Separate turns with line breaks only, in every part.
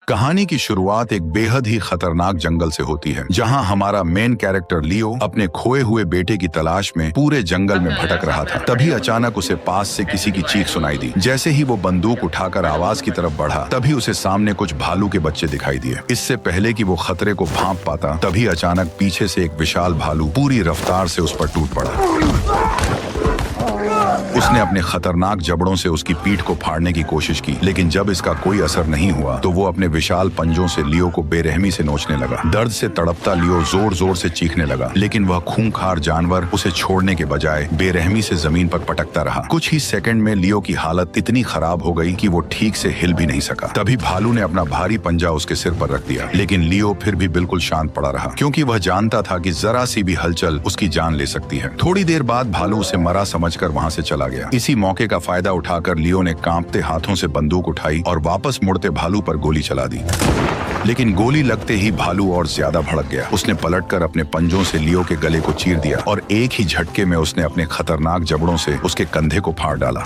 कहानी की शुरुआत एक बेहद ही खतरनाक जंगल से होती है, जहां हमारा मेन कैरेक्टर लियो अपने खोए हुए बेटे की तलाश में पूरे जंगल में भटक रहा था। तभी अचानक उसे पास से किसी की चीख सुनाई दी। जैसे ही वो बंदूक उठाकर आवाज की तरफ बढ़ा, तभी उसे सामने कुछ भालू के बच्चे दिखाई दिए। इससे पहले कि वो खतरे को भांप पाता, तभी अचानक पीछे से एक विशाल भालू पूरी रफ्तार से उस पर टूट पड़ा। उसने अपने खतरनाक जबड़ों से उसकी पीठ को फाड़ने की कोशिश की, लेकिन जब इसका कोई असर नहीं हुआ तो वो अपने विशाल पंजों से लियो को बेरहमी से नोचने लगा। दर्द से तड़पता लियो जोर जोर से चीखने लगा, लेकिन वह खूंखार जानवर उसे छोड़ने के बजाय बेरहमी से जमीन पर पटकता रहा। कुछ ही सेकंड में लियो की हालत इतनी खराब हो गई कि वो ठीक से हिल भी नहीं सका। तभी भालू ने अपना भारी पंजा उसके सिर पर रख दिया, लेकिन लियो फिर भी बिल्कुल शांत पड़ा रहा, क्योंकि वह जानता था कि जरा सी भी हलचल उसकी जान ले सकती है। थोड़ी देर बाद भालू उसे मरा समझकर वहां से चला गया। इसी मौके का फायदा उठाकर लियो ने कांपते हाथों से बंदूक उठाई और वापस मुड़ते भालू पर गोली चला दी। लेकिन गोली लगते ही भालू और ज्यादा भड़क गया। उसने पलटकर अपने पंजों से लियो के गले को चीर दिया और एक ही झटके में उसने अपने खतरनाक जबड़ों से उसके कंधे को फाड़ डाला।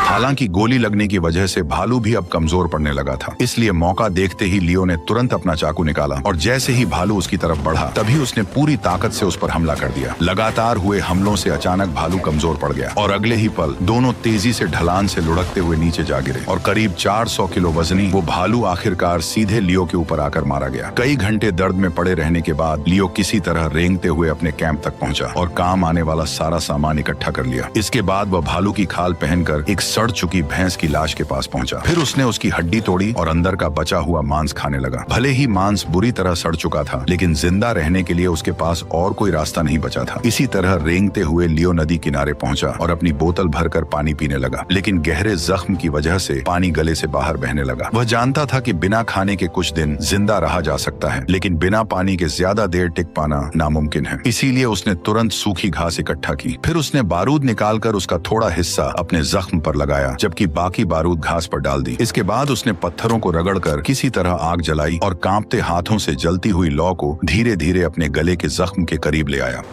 हालांकि गोली लगने की वजह से भालू भी अब कमजोर पड़ने लगा था, इसलिए मौका देखते ही लियो ने तुरंत अपना चाकू निकाला और जैसे ही भालू उसकी तरफ बढ़ा, तभी उसने पूरी ताकत से उस पर हमला कर दिया। लगातार हुए हमलों से अचानक भालू कमजोर पड़ गया और अगले ही पल दोनों तेजी से ढलान से लुढ़कते हुए नीचे जा गिरे और करीब 400 किलो वजनी वो भालू आखिरकार सीधे लियो के ऊपर आकर मारा गया। कई घंटे दर्द में पड़े रहने के बाद लियो किसी तरह रेंगते हुए अपने कैंप तक पहुंचा और काम आने वाला सारा सामान इकट्ठा कर लिया। इसके बाद वह भालू की खाल पहनकर एक सड़ चुकी भैंस की लाश के पास पहुंचा। फिर उसने उसकी हड्डी तोड़ी और अंदर का बचा हुआ मांस खाने लगा। भले ही मांस बुरी तरह सड़ चुका था, लेकिन जिंदा रहने के लिए उसके पास और कोई रास्ता नहीं बचा था। इसी तरह रेंगते हुए लियो नदी किनारे पहुंचा और अपनी बोतल भरकर पानी पीने लगा, लेकिन गहरे जख्म की वजह से पानी गले से बाहर बहने लगा। वह जानता था कि बिना खाने के कुछ दिन जिंदा रहा जा सकता है, लेकिन बिना पानी के ज्यादा देर टिक पाना नामुमकिन है। इसीलिए उसने तुरंत सूखी घास इकट्ठा की। फिर उसने बारूद निकालकर उसका थोड़ा हिस्सा अपने जख्म पर लगाया, जबकि बाकी बारूद घास पर डाल दी। इसके बाद उसने पत्थरों को रगड़कर किसी तरह आग जलाई और कांपते हाथों से जलती हुई लौ को धीरे धीरे अपने गले के जख्म के करीब ले आया।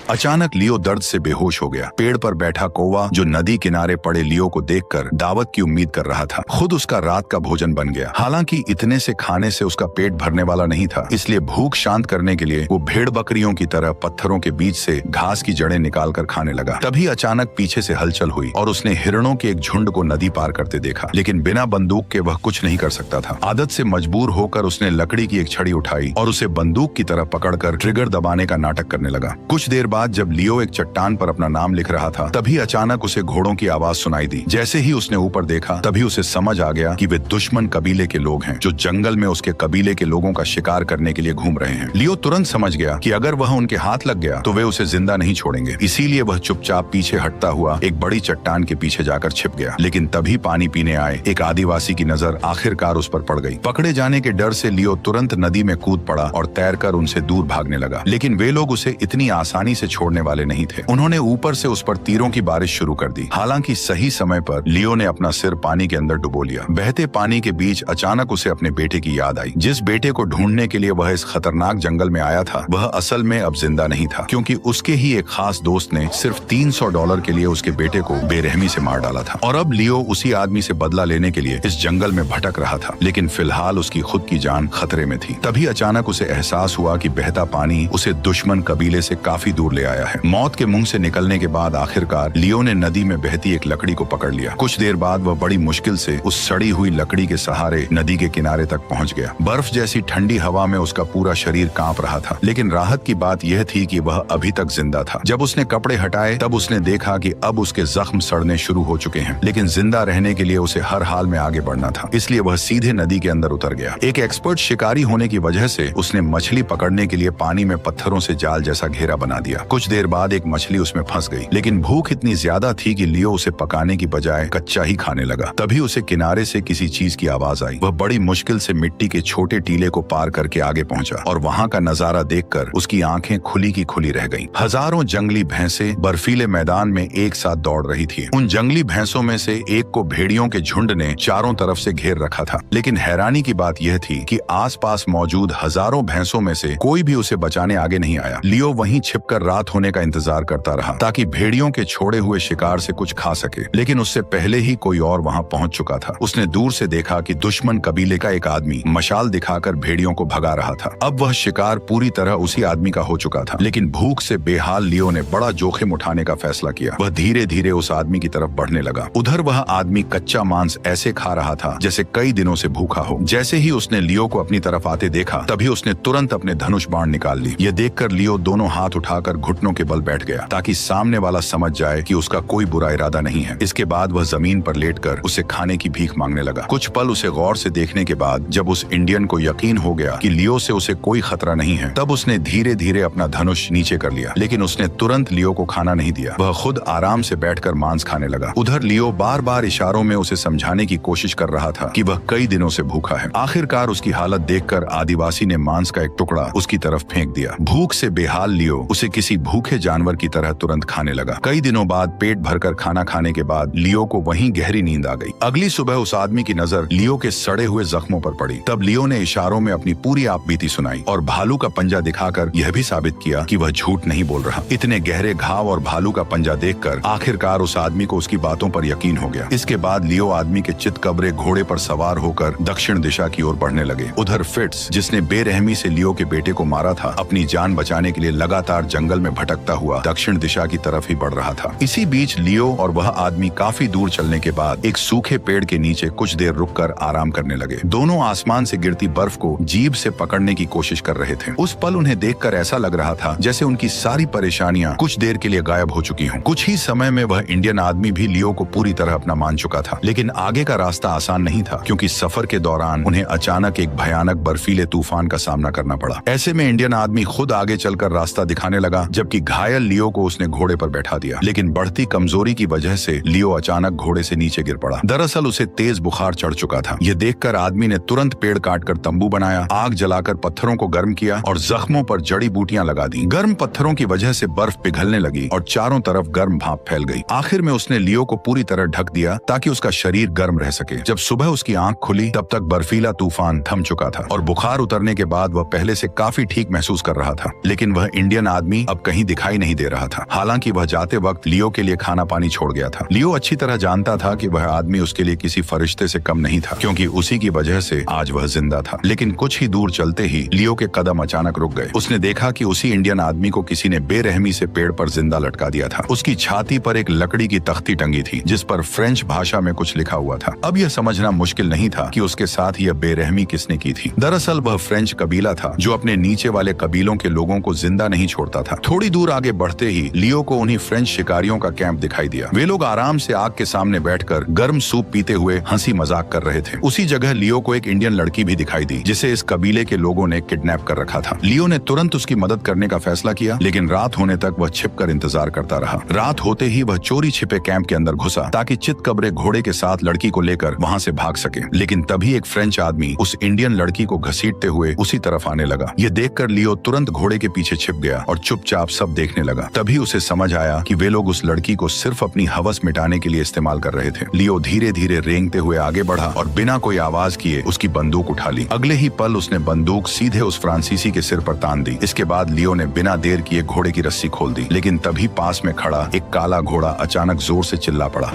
अचानक लियो दर्द से बेहोश हो गया। पेड़ पर बैठा कौवा जो नदी किनारे पड़े लियो को देखकर दावत की उम्मीद कर रहा था, खुद उसका रात का भोजन बन गया। हालांकि इतने से खाने से उसका पेट भरने वाला नहीं था, इसलिए भूख शांत करने के लिए वो भेड़ बकरियों की तरह पत्थरों के बीच से घास की जड़ें निकालकर खाने लगा। तभी अचानक पीछे से हलचल हुई और उसने हिरणों के एक झुंड को नदी पार करते देखा, लेकिन बिना बंदूक के वह कुछ नहीं कर सकता था। आदत से मजबूर होकर उसने लकड़ी की एक छड़ी उठाई और उसे बंदूक की तरह पकड़कर ट्रिगर दबाने का नाटक करने लगा। कुछ देर बाद जब लियो एक चट्टान पर अपना नाम लिख रहा था, तभी अचानक उसे घोड़ों की आवाज सुनाई दी। जैसे ही उसने ऊपर देखा, तभी उसे समझ आ गया कि वे दुश्मन कबीले के लोग हैं जो जंगल में उसके कबीले के लोगों का शिकार करने के लिए घूम रहे हैं। लियो तुरंत समझ गया कि अगर वह उनके हाथ लग गया तो वे उसे जिंदा नहीं छोड़ेंगे। इसीलिए वह चुपचाप पीछे हटता हुआ एक बड़ी चट्टान के पीछे जाकर छिप गया। लेकिन तभी पानी पीने आए एक आदिवासी की नजर आखिरकार उस पर पड़ गई। पकड़े जाने के डर से लियो तुरंत नदी में कूद पड़ा और तैरकर उनसे दूर भागने लगा, लेकिन वे लोग उसे इतनी आसानी से छोड़ने वाले नहीं थे। उन्होंने ऊपर से उस पर तीरों की बारिश शुरू कर दी। हालांकि सही समय पर लियो ने अपना सिर पानी के अंदर डुबो लिया। बहते पानी के बीच अचानक उसे अपने बेटे की याद आई। जिस बेटे को ढूंढने के लिए वह इस खतरनाक जंगल में आया था, वह असल में अब जिंदा नहीं था, क्योंकि उसके ही एक खास दोस्त ने सिर्फ $300 के लिए उसके बेटे को बेरहमी से मार डाला था। और अब लियो उसी आदमी से बदला लेने के लिए इस जंगल में भटक रहा था, लेकिन फिलहाल उसकी खुद की जान खतरे में थी। तभी अचानक उसे एहसास हुआ कि बहता पानी उसे दुश्मन कबीले से काफी दूर ले आया है। मौत के मुंह से निकलने के बाद आखिरकार लियो ने नदी में बहती एक लकड़ी को पकड़ लिया। कुछ देर बाद वह बड़ी मुश्किल से उस सड़ी हुई लकड़ी के सहारे नदी के किनारे तक पहुंच गया। बर्फ जैसी ठंडी हवा में उसका पूरा शरीर कांप रहा था, लेकिन राहत की बात यह थी कि वह अभी तक जिंदा था। जब उसने कपड़े हटाए, तब उसने देखा कि अब उसके जख्म सड़ने शुरू हो चुके हैं, लेकिन जिंदा रहने के लिए उसे हर हाल में आगे बढ़ना था। इसलिए वह सीधे नदी के अंदर उतर गया। एक एक्सपर्ट शिकारी होने की वजह से उसने मछली पकड़ने के लिए पानी में पत्थरों से जाल जैसा घेरा बना दिया। कुछ देर बाद एक मछली उसमें फंस गई, लेकिन भूख इतनी ज्यादा थी कि लियो उसे पकाने की बजाय कच्चा ही खाने लगा। तभी उसे किनारे से किसी चीज की आवाज आई। वह बड़ी मुश्किल से मिट्टी के छोटे टीले को पार करके आगे पहुंचा और वहां का नजारा देखकर उसकी आंखें खुली की खुली रह गईं। हजारों जंगली भैंसें बर्फीले मैदान में एक साथ दौड़ रही थी। उन जंगली भैंसों में से एक को भेड़ियों के झुंड ने चारों तरफ से घेर रखा था, लेकिन हैरानी की बात यह थी कि आसपास मौजूद हजारों भैंसों में से कोई भी उसे बचाने आगे नहीं आया। लियो वहीं छिपकर रात होने का इंतजार करता रहा ताकि भेड़ियों के छोड़े हुए शिकार से कुछ खा सके, लेकिन उससे पहले ही कोई और वहां पहुंच चुका था। उसने दूर से देखा कि दुश्मन कबीले का एक आदमी मशाल दिखाकर भेड़ियों को भगा रहा था। अब वह शिकार पूरी तरह उसी आदमी का हो चुका था, लेकिन भूख से बेहाल लियो ने बड़ा जोखिम उठाने का फैसला किया। वह धीरे धीरे उस आदमी की तरफ बढ़ने लगा। उधर वह आदमी कच्चा मांस ऐसे खा रहा था जैसे कई दिनों से भूखा हो। जैसे ही उसने लियो को अपनी तरफ आते देखा, तभी उसने तुरंत अपने धनुष बाण निकाल ली। यह देखकर लियो दोनों हाथ उठाकर घुटनों के बल बैठ गया ताकि सामने वाला समझ जाए कि उसका कोई बुरा इरादा नहीं है। इसके बाद वह जमीन पर लेटकर उसे खाने की भीख मांगने लगा। कुछ पल उसे गौर से देखने के बाद जब उस इंडियन को यकीन हो गया कि लियो से उसे कोई खतरा नहीं है, तब उसने धीरे धीरे अपना धनुष नीचे कर लिया। लेकिन उसने तुरंत लियो को खाना नहीं दिया। वह खुद आराम से बैठकर मांस खाने लगा। उधर लियो बार बार इशारों में उसे समझाने की कोशिश कर रहा था कि वह कई दिनों से भूखा है। आखिरकार उसकी हालत देखकर आदिवासी ने मांस का एक टुकड़ा उसकी तरफ फेंक दिया। भूख से बेहाल लियो उसे किसी भूखे जानवर की तरह तुरंत खाने लगा। कई दिनों बाद पेट भरकर खाना खाने के बाद लियो को वहीं गहरी नींद आ गई। अगली सुबह उस आदमी की नजर लियो के सड़े हुए जख्मों पर पड़ी। तब लियो ने इशारों में अपनी पूरी आपबीती सुनाई और भालू का पंजा दिखाकर यह भी साबित किया कि वह झूठ नहीं बोल रहा। इतने गहरे घाव और भालू का पंजा देखकर आखिरकार उस आदमी को उसकी बातों पर यकीन हो गया। इसके बाद लियो आदमी के चितकबरे घोड़े पर सवार होकर दक्षिण दिशा की ओर बढ़ने लगे। उधर फिट्स, जिसने बेरहमी से लियो के बेटे को मारा था, अपनी जान बचाने के लिए लगातार जंगल में भटकता हुआ दक्षिण दिशा की तरफ ही बढ़ रहा था। इसी बीच लियो और वह आदमी काफी दूर चलने के बाद एक सूखे पेड़ के नीचे कुछ देर रुककर आराम करने लगे। दोनों आसमान से गिरती बर्फ को जीभ से पकड़ने की कोशिश कर रहे थे। उस पल उन्हें देखकर ऐसा लग रहा था जैसे उनकी सारी परेशानियां कुछ देर के लिए गायब हो चुकी हों। कुछ ही समय में वह इंडियन आदमी भी लियो को पूरी तरह अपना मान चुका था, लेकिन आगे का रास्ता आसान नहीं था क्योंकि सफर के दौरान उन्हें अचानक एक भयानक बर्फीले तूफान का सामना करना पड़ा। ऐसे में इंडियन आदमी खुद आगे चलकर रास्ता दिखाने लगा, जबकि घायल लियो को उसने घोड़े पर बैठा दिया। लेकिन बढ़ती कमजोरी की वजह से लियो अचानक घोड़े से नीचे गिर पड़ा। दरअसल उसे तेज बुखार चढ़ चुका था। यह देखकर आदमी ने तुरंत पेड़ काटकर तंबू बनाया, आग जलाकर पत्थरों को गर्म किया और जख्मों पर जड़ी बूटियां लगा दी। गर्म पत्थरों की वजह से बर्फ पिघलने लगी और चारों तरफ गर्म भाप फैल गई। आखिर में उसने लियो को पूरी तरह ढक दिया ताकि उसका शरीर गर्म रह सके। जब सुबह उसकी आंख खुली तब तक बर्फीला तूफान थम चुका था और बुखार उतरने के बाद वह पहले से काफी ठीक महसूस कर रहा था। लेकिन वह इंडियन आदमी अब कहीं दिखाई नहीं दे रहा था। हालांकि वह जाते वक्त लियो के लिए खाना पानी छोड़ गया था। लियो अच्छी तरह जानता था कि वह आदमी उसके लिए किसी फरिश्ते से कम नहीं था, क्योंकि उसी की वजह से आज वह जिंदा था। लेकिन कुछ ही दूर चलते ही लियो के कदम अचानक रुक गए। उसने देखा कि उसी इंडियन आदमी को किसी ने बेरहमी से पेड़ पर जिंदा लटका दिया था। उसकी छाती पर एक लकड़ी की तख्ती टंगी थी जिस पर फ्रेंच भाषा में कुछ लिखा हुआ था। अब यह समझना मुश्किल नहीं था कि उसके साथ यह बेरहमी किसने की थी। दरअसल वह फ्रेंच कबीला था जो अपने नीचे वाले कबीलों के लोगों को जिंदा नहीं छोड़ता था। थोड़ी दूर आगे बढ़ते ही लियो को उन्हीं फ्रेंच शिकारियों का कैंप दिखाई दिया। वे लोग आराम से आग के सामने बैठकर गर्म सूप पीते हुए हंसी मजाक कर रहे थे। उसी जगह लियो को एक इंडियन लड़की भी दिखाई दी जिसे इस कबीले के लोगों ने किडनैप कर रखा था। लियो ने तुरंत उसकी मदद करने का फैसला किया, लेकिन रात होने तक वह छिपकर इंतजार करता रहा। रात होते ही वह चोरी छिपे कैंप के अंदर घुसा ताकि चितकबरे घोड़े के साथ लड़की को लेकर वहां से भाग सके। लेकिन तभी एक फ्रेंच आदमी उस इंडियन लड़की को घसीटते हुए उसी तरफ आने लगा। यह देखकर लियो तुरंत घोड़े के पीछे छिप गया और चुपचाप सब देखने लगा। तभी उसे समझ आया कि वे लोग उस लड़की को सिर्फ अपनी हवस मिटाने के लिए इस्तेमाल कर रहे थे। लियो धीरे धीरे रेंगते हुए आगे बढ़ा और बिना कोई आवाज किए उसकी बंदूक उठा ली। अगले ही पल उसने बंदूक सीधे उस फ्रांसीसी के सिर पर तान दी। इसके बाद लियो ने बिना देर किए घोड़े की रस्सी खोल दी। लेकिन तभी पास में खड़ा एक काला घोड़ा अचानक जोर से चिल्ला पड़ा।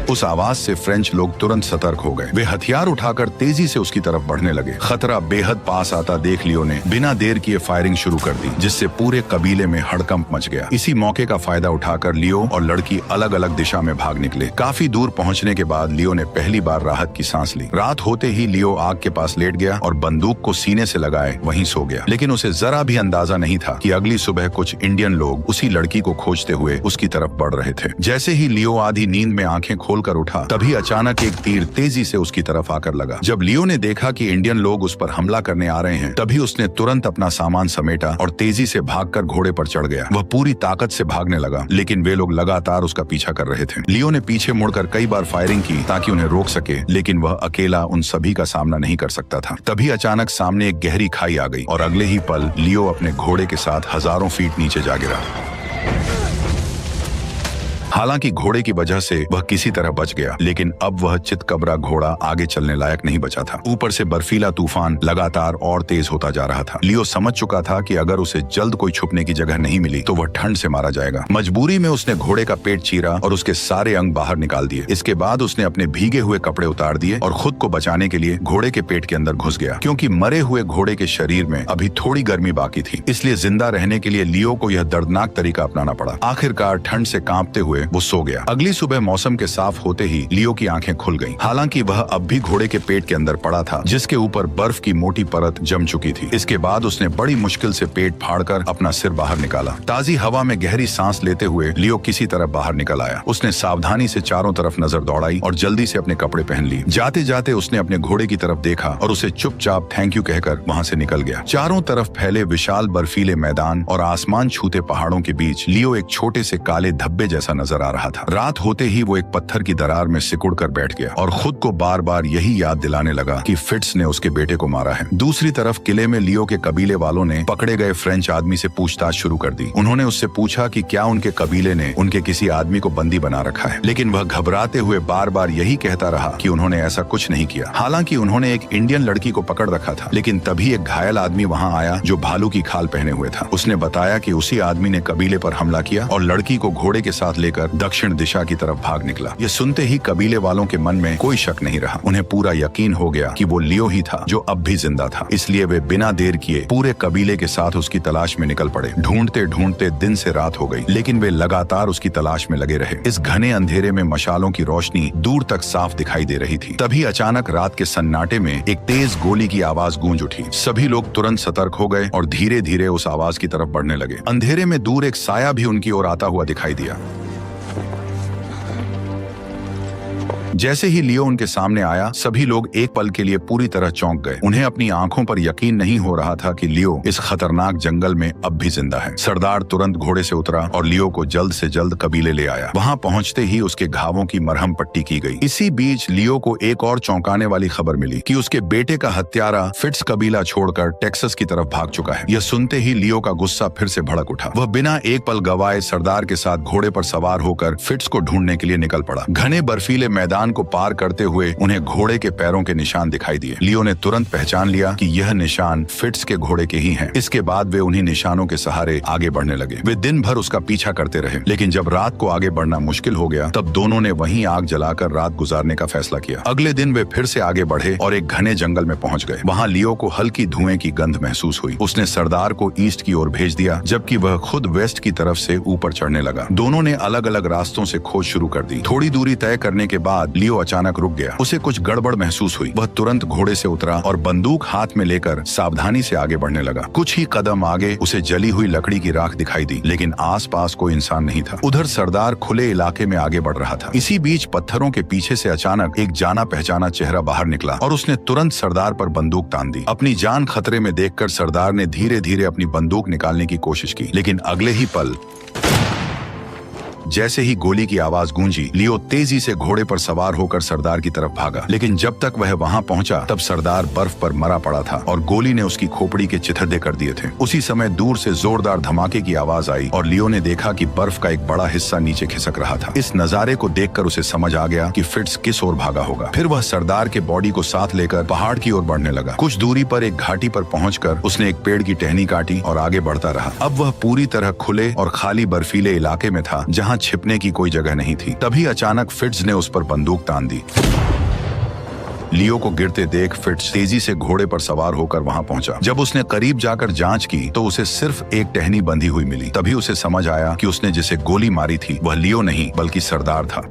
उस आवाज से फ्रेंच लोग तुरंत सतर्क हो गए। वे हथियार उठाकर तेजी से उसकी तरफ बढ़ने लगे। खतरा बेहद पास आता देख लियो ने बिना देर किए फायरिंग शुरू कर दी, जिससे पूरे कबीले में हड़कंप मच गया। इसी मौके का फायदा उठाकर लियो और लड़की अलग अलग दिशा में भाग निकले। काफी दूर पहुंचने के बाद लियो ने पहली बार राहत की सांस ली। रात होते ही लियो आग के पास लेट गया और बंदूक को सीने से लगाए वहीं सो गया। लेकिन उसे जरा भी अंदाजा नहीं था कि अगली सुबह कुछ इंडियन लोग उसी लड़की को खोजते हुए उसकी तरफ बढ़ रहे थे। जैसे ही लियो आधी नींद में आंखें खोलकर उठा, तभी अचानक एक तीर तेजी से उसकी तरफ आकर लगा। जब लियो ने देखा कि इंडियन लोग उस पर हमला करने आ रहे हैं, तभी उसने तुरंत अपना सामान समेटा और तेजी से भागकर घोड़े पर चढ़ गया। वह पूरी ताकत से भागने लगा, लेकिन वे लोग लगातार उसका पीछा कर रहे थे। लियो ने पीछे मुड़कर कई बार फायरिंग की ताकि उन्हें रोक सके, लेकिन वह अकेला उन सभी का सामना नहीं कर सकता था। तभी अचानक सामने एक गहरी खाई आ गई और अगले ही पल लियो अपने घोड़े के साथ हजारों फीट नीचे जा गिरा। हालांकि घोड़े की वजह से वह किसी तरह बच गया, लेकिन अब वह चितकबरा घोड़ा आगे चलने लायक नहीं बचा था। ऊपर से बर्फीला तूफान लगातार और तेज होता जा रहा था। लियो समझ चुका था कि अगर उसे जल्द कोई छुपने की जगह नहीं मिली तो वह ठंड से मारा जाएगा। मजबूरी में उसने घोड़े का पेट चीरा और उसके सारे अंग बाहर निकाल दिए। इसके बाद उसने अपने भीगे हुए कपड़े उतार दिए और खुद को बचाने के लिए घोड़े के पेट के अंदर घुस गया। क्योंकि मरे हुए घोड़े के शरीर में अभी थोड़ी गर्मी बाकी थी, इसलिए जिंदा रहने के लिए लियो को यह दर्दनाक तरीका अपनाना पड़ा। आखिरकार ठंड से कांपते हुए वो सो गया। अगली सुबह मौसम के साफ होते ही लियो की आंखें खुल गईं। हालांकि वह अब भी घोड़े के पेट के अंदर पड़ा था, जिसके ऊपर बर्फ की मोटी परत जम चुकी थी। इसके बाद उसने बड़ी मुश्किल से पेट फाड़कर अपना सिर बाहर निकाला। ताजी हवा में गहरी सांस लेते हुए लियो किसी तरह बाहर निकल आया। उसने सावधानी से चारों तरफ नजर दौड़ाई और जल्दी से अपने कपड़े पहन लिए। जाते जाते उसने अपने घोड़े की तरफ देखा और उसे चुपचाप थैंक यू कहकर वहां से निकल गया। चारों तरफ फैले विशाल बर्फीले मैदान और आसमान छूते पहाड़ों के बीच लियो एक छोटे से काले धब्बे जैसा नजर आ रहा था। रात होते ही वो एक पत्थर की दरार में सिकुड़ कर बैठ गया और खुद को बार बार यही याद दिलाने लगा कि फिट्स ने उसके बेटे को मारा है। दूसरी तरफ किले में लियो के कबीले वालों ने पकड़े गए फ्रेंच आदमी से पूछताछ शुरू कर दी। उन्होंने उससे पूछा कि क्या उनके कबीले ने उनके किसी आदमी को बंदी बना रखा है, लेकिन वह घबराते हुए बार बार यही कहता रहा कि उन्होंने ऐसा कुछ नहीं किया। हालांकि उन्होंने एक इंडियन लड़की को पकड़ रखा था, लेकिन तभी एक घायल आदमी वहां आया जो भालू की खाल पहने हुए था। उसने बताया कि उसी आदमी ने कबीले पर हमला किया और लड़की को घोड़े के साथ लेकर दक्षिण दिशा की तरफ भाग निकला। ये सुनते ही कबीले वालों के मन में कोई शक नहीं रहा। उन्हें पूरा यकीन हो गया कि वो लियो ही था जो अब भी जिंदा था। इसलिए वे बिना देर किए पूरे कबीले के साथ उसकी तलाश में निकल पड़े। ढूंढते ढूंढते दिन से रात हो गई, लेकिन वे लगातार उसकी तलाश में लगे रहे। इस घने अंधेरे में मशालों की रोशनी दूर तक साफ दिखाई दे रही थी। तभी अचानक रात के सन्नाटे में एक तेज गोली की आवाज गूंज उठी। सभी लोग तुरंत सतर्क हो गए और धीरे धीरे उस आवाज की तरफ बढ़ने लगे। अंधेरे में दूर एक साया भी उनकी ओर आता हुआ दिखाई दिया। जैसे ही लियो उनके सामने आया, सभी लोग एक पल के लिए पूरी तरह चौंक गए। उन्हें अपनी आंखों पर यकीन नहीं हो रहा था कि लियो इस खतरनाक जंगल में अब भी जिंदा है। सरदार तुरंत घोड़े से उतरा और लियो को जल्द से जल्द कबीले ले आया। वहां पहुंचते ही उसके घावों की मरहम पट्टी की गई। इसी बीच लियो को एक और चौंकाने वाली खबर मिली कि उसके बेटे का हत्यारा फिट्स कबीला छोड़कर टेक्सास की तरफ भाग चुका है। यह सुनते ही लियो का गुस्सा फिर से भड़क उठा। वह बिना एक पल गवाए सरदार के साथ घोड़े पर सवार होकर फिट्स को ढूंढने के लिए निकल पड़ा। घने बर्फीले मैदान को पार करते हुए उन्हें घोड़े के पैरों के निशान दिखाई दिए। लियो ने तुरंत पहचान लिया कि यह निशान फिट्स के घोड़े के ही हैं। इसके बाद वे उन्हीं निशानों के सहारे आगे बढ़ने लगे। वे दिन भर उसका पीछा करते रहे, लेकिन जब रात को आगे बढ़ना मुश्किल हो गया तब दोनों ने वहीं आग जलाकर रात गुजारने का फैसला किया। अगले दिन वे फिर से आगे बढ़े और एक घने जंगल में पहुंच गए। वहां लियो को हल्की धुएं की गंध महसूस हुई। उसने सरदार को ईस्ट की ओर भेज दिया, जबकि वह खुद वेस्ट की तरफ से ऊपर चढ़ने लगा। दोनों ने अलग अलग रास्तों से खोज शुरू कर दी। थोड़ी दूरी तय करने के बाद लियो अचानक रुक गया। उसे कुछ गड़बड़ महसूस हुई। वह तुरंत घोड़े से उतरा और बंदूक हाथ में लेकर सावधानी से आगे बढ़ने लगा। कुछ ही कदम आगे उसे जली हुई लकड़ी की राख दिखाई दी, लेकिन आसपास कोई इंसान नहीं था। उधर सरदार खुले इलाके में आगे बढ़ रहा था। इसी बीच पत्थरों के पीछे से अचानक एक जाना पहचाना चेहरा बाहर निकला और उसने तुरंत सरदार पर बंदूक तान दी। अपनी जान खतरे में देखकर सरदार ने धीरे धीरे अपनी बंदूक निकालने की कोशिश की, लेकिन अगले ही पल जैसे ही गोली की आवाज गूंजी, लियो तेजी से घोड़े पर सवार होकर सरदार की तरफ भागा। लेकिन जब तक वह वहां पहुंचा तब सरदार बर्फ पर मरा पड़ा था और गोली ने उसकी खोपड़ी के चिथड़े कर दिए थे। उसी समय दूर से जोरदार धमाके की आवाज आई और लियो ने देखा कि बर्फ का एक बड़ा हिस्सा नीचे खिसक रहा था। इस नजारे को देखकर उसे समझ आ गया कि फिट्स किस ओर भागा होगा। फिर वह सरदार के बॉडी को साथ लेकर पहाड़ की ओर बढ़ने लगा। कुछ दूरी पर एक घाटी पर पहुंचकर उसने एक पेड़ की टहनी काटी और आगे बढ़ता रहा। अब वह पूरी तरह खुले और खाली बर्फीले इलाके में था, जहां छिपने की कोई जगह नहीं थी। तभी अचानक फिट्स ने उस पर बंदूक तान दी। लियो को गिरते देख फिट्स तेजी से घोड़े पर सवार होकर वहां पहुंचा। जब उसने करीब जाकर जांच की तो उसे सिर्फ एक टहनी बंधी हुई मिली। तभी उसे समझ आया कि उसने जिसे गोली मारी थी वह लियो नहीं बल्कि सरदार था।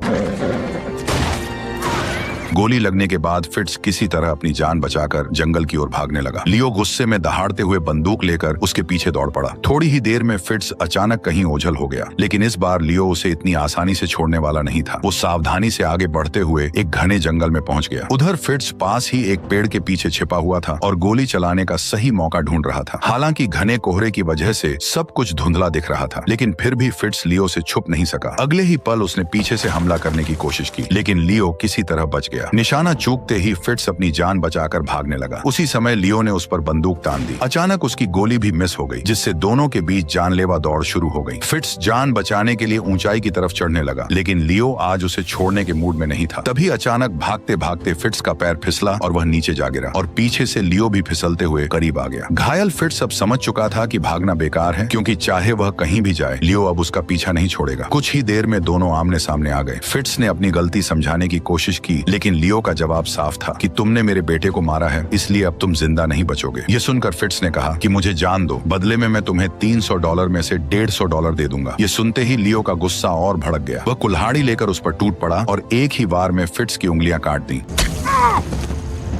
गोली लगने के बाद फिट्स किसी तरह अपनी जान बचाकर जंगल की ओर भागने लगा। लियो गुस्से में दहाड़ते हुए बंदूक लेकर उसके पीछे दौड़ पड़ा। थोड़ी ही देर में फिट्स अचानक कहीं ओझल हो गया, लेकिन इस बार लियो उसे इतनी आसानी से छोड़ने वाला नहीं था। वो सावधानी से आगे बढ़ते हुए एक घने जंगल में पहुंच गया। उधर फिट्स पास ही एक पेड़ के पीछे छिपा हुआ था और गोली चलाने का सही मौका ढूंढ रहा था। हालांकि घने कोहरे की वजह से सब कुछ धुंधला दिख रहा था, लेकिन फिर भी फिट्स लियो से छुप नहीं सका। अगले ही पल उसने पीछे से हमला करने की कोशिश की, लेकिन लियो किसी तरह बच गया। दिया। निशाना चूकते ही फिट्स अपनी जान बचाकर भागने लगा। उसी समय लियो ने उस पर बंदूक तान दी। अचानक उसकी गोली भी मिस हो गई, जिससे दोनों के बीच जानलेवा दौड़ शुरू हो गई। फिट्स जान बचाने के लिए ऊंचाई की तरफ चढ़ने लगा, लेकिन लियो आज उसे छोड़ने के मूड में नहीं था। तभी अचानक भागते भागते फिट्स का पैर फिसला और वह नीचे जा गिरा और पीछे से लियो भी फिसलते हुए करीब आ गया। घायल फिट्स अब समझ चुका था कि भागना बेकार है, क्योंकि चाहे वह कहीं भी जाए लियो अब उसका पीछा नहीं छोड़ेगा। कुछ ही देर में दोनों आमने सामने आ गए। फिट्स ने अपनी गलती समझाने की कोशिश की, लेकिन लियो का जवाब साफ था कि तुमने मेरे बेटे को मारा है, इसलिए अब तुम जिंदा नहीं बचोगे। ये सुनकर फिट्स ने कहा कि मुझे जान दो, बदले में मैं तुम्हें $300 में से $150 दे दूंगा। ये सुनते ही लियो का गुस्सा और भड़क गया। वह कुल्हाड़ी लेकर उस पर टूट पड़ा और एक ही वार में फिट्स की उंगलियां काट दी।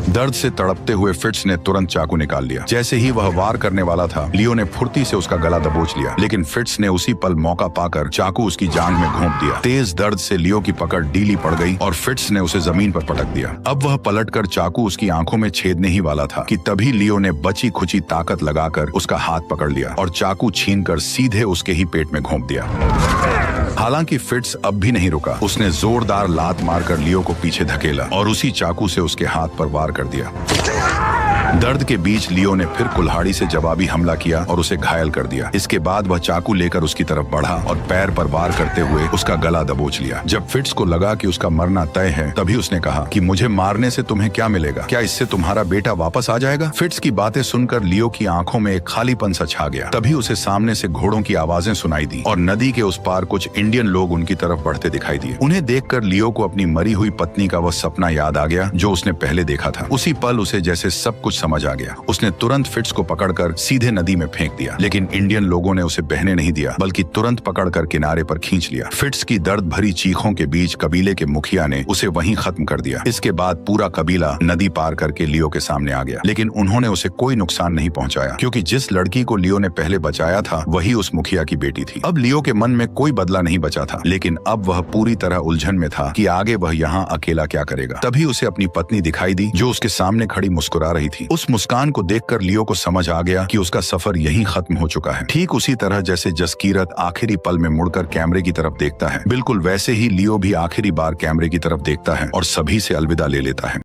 दर्द से तड़पते हुए फिट्स ने तुरंत चाकू निकाल लिया। जैसे ही वह वार करने वाला था, लियो ने फुर्ती से उसका गला दबोच लिया, लेकिन फिट्स ने उसी पल मौका पाकर चाकू उसकी जांघ में घोंप दिया। तेज दर्द से लियो की पकड़ ढीली पड़ गई और फिट्स ने उसे जमीन पर पटक दिया। अब वह पलटकर चाकू उसकी आंखों में छेदने ही वाला था कि तभी लियो ने बची खुची ताकत लगाकर उसका हाथ पकड़ लिया और चाकू छीनकर सीधे उसके ही पेट में घोंप दिया। हालांकि फिट्स अब भी नहीं रुका। उसने जोरदार लात मारकर लियो को पीछे धकेला और उसी चाकू से उसके हाथ पर वार कर दिया। दर्द के बीच लियो ने फिर कुल्हाड़ी से जवाबी हमला किया और उसे घायल कर दिया। इसके बाद वह चाकू लेकर उसकी तरफ बढ़ा और पैर पर वार करते हुए उसका गला दबोच लिया। जब फिट्स को लगा कि उसका मरना तय है, तभी उसने कहा कि मुझे मारने से तुम्हें क्या मिलेगा? क्या इससे तुम्हारा बेटा वापस आ जाएगा? फिट्स की बातें सुनकर लियो की आंखों में एक खालीपन सा छा गया। तभी उसे सामने से घोड़ों की आवाजें सुनाई दी और नदी के उस पार कुछ इंडियन लोग उनकी तरफ बढ़ते दिखाई दिए। उन्हें देखकर लियो को अपनी मरी हुई पत्नी का वह सपना याद आ गया जो उसने पहले देखा था। उसी पल उसे जैसे सब कुछ समझ आ गया। उसने तुरंत फिट्स को पकड़कर सीधे नदी में फेंक दिया, लेकिन इंडियन लोगों ने उसे बहने नहीं दिया, बल्कि तुरंत पकड़कर किनारे पर खींच लिया। फिट्स की दर्द भरी चीखों के बीच कबीले के मुखिया ने उसे वहीं खत्म कर दिया। इसके बाद पूरा कबीला नदी पार करके लियो के सामने आ गया, लेकिन उन्होंने उसे कोई नुकसान नहीं पहुंचाया, क्योंकि जिस लड़की को लियो ने पहले बचाया था वही उस मुखिया की बेटी थी। अब लियो के मन में कोई बदला नहीं बचा था, लेकिन अब वह पूरी तरह उलझन में था कि आगे वह यहाँ अकेला क्या करेगा। तभी उसे अपनी पत्नी दिखाई दी जो उसके सामने खड़ी मुस्कुरा रही थी। उस मुस्कान को देखकर लियो को समझ आ गया कि उसका सफर यहीं खत्म हो चुका है। ठीक उसी तरह जैसे जसकीरत आखिरी पल में मुड़कर कैमरे की तरफ देखता है, बिल्कुल वैसे ही लियो भी आखिरी बार कैमरे की तरफ देखता है और सभी से अलविदा ले लेता है।